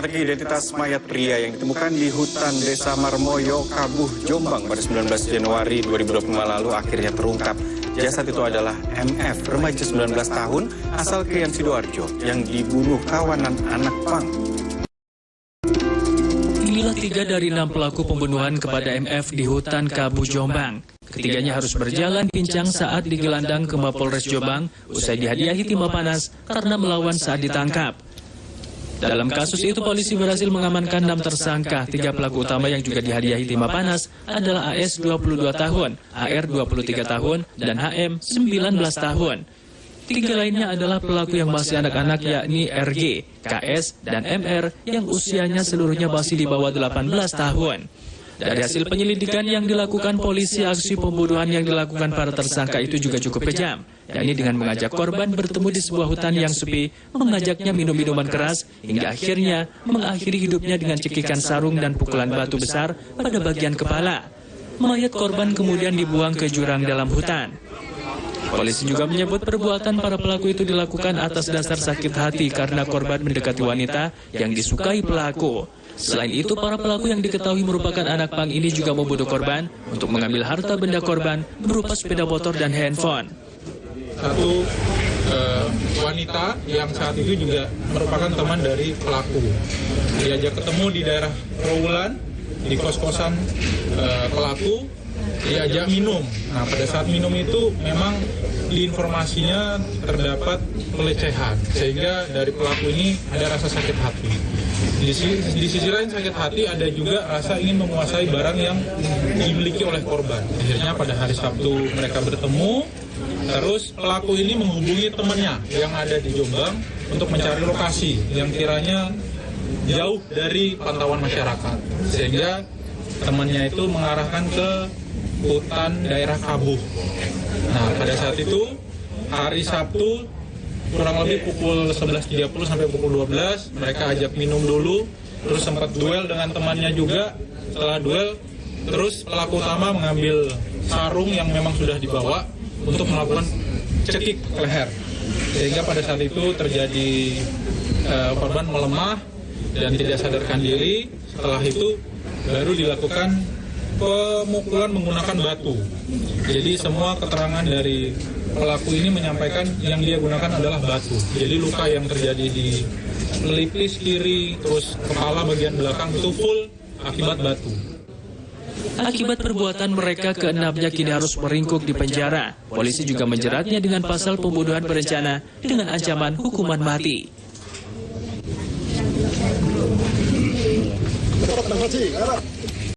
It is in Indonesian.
Teka-teki identitas mayat pria yang ditemukan di hutan Desa Marmoyo, Kabuh, Jombang pada 19 Januari 2025 lalu akhirnya terungkap. Jasad itu adalah MF, remaja 19 tahun asal Krian Sidoarjo yang dibunuh kawanan anak pang. Inilah 3 dari 6 pelaku pembunuhan kepada MF di hutan Kabuh, Jombang. Ketiganya harus berjalan pincang saat digelandang ke Mapolres Jombang usai dihadiahi timah panas karena melawan saat ditangkap. Dalam kasus itu, polisi berhasil mengamankan 6 tersangka. 3 pelaku utama yang juga dihadiahi timah panas adalah AS 22 tahun, AR 23 tahun, dan HM 19 tahun. 3 lainnya adalah pelaku yang masih anak-anak yakni RG, KS, dan MR yang usianya seluruhnya masih di bawah 18 tahun. Dari hasil penyelidikan yang dilakukan polisi, aksi pembunuhan yang dilakukan para tersangka itu juga cukup kejam, yakni dengan mengajak korban bertemu di sebuah hutan yang sepi, mengajaknya minum minuman keras, hingga akhirnya mengakhiri hidupnya dengan cekikan sarung dan pukulan batu besar pada bagian kepala. Mayat korban kemudian dibuang ke jurang dalam hutan. Polisi juga menyebut perbuatan para pelaku itu dilakukan atas dasar sakit hati karena korban mendekati wanita yang disukai pelaku. Selain itu, para pelaku yang diketahui merupakan anak pang ini juga membunuh korban untuk mengambil harta benda korban berupa sepeda motor dan handphone. Satu wanita yang saat itu juga merupakan teman dari pelaku. Diajak ketemu di daerah Rawulan, di kos-kosan pelaku, diajak minum. Nah, pada saat minum itu memang di informasinya terdapat pelecehan, sehingga dari pelaku ini ada rasa sakit hati. Di sisi lain sakit hati ada juga rasa ingin menguasai barang yang dimiliki oleh korban. Akhirnya pada hari Sabtu mereka bertemu, terus pelaku ini menghubungi temannya yang ada di Jombang untuk mencari lokasi yang kiranya jauh dari pantauan masyarakat. Sehingga temannya itu mengarahkan ke hutan daerah Kabuh. Nah, pada saat itu hari Sabtu kurang lebih pukul 11.30 sampai pukul 12 mereka ajak minum dulu, terus sempat duel dengan temannya juga. Setelah duel, terus pelaku utama mengambil sarung yang memang sudah dibawa untuk melakukan cekik leher, sehingga pada saat itu terjadi korban melemah dan tidak sadarkan diri. Setelah itu baru dilakukan pemukulan menggunakan batu. Jadi semua keterangan dari pelaku ini menyampaikan yang dia gunakan adalah batu. Jadi luka yang terjadi di pelipis kiri, terus kepala bagian belakang itu full akibat batu. Akibat perbuatan mereka, keenamnya kini harus meringkuk di penjara. Polisi juga menjeratnya dengan pasal pembunuhan berencana dengan ancaman hukuman mati.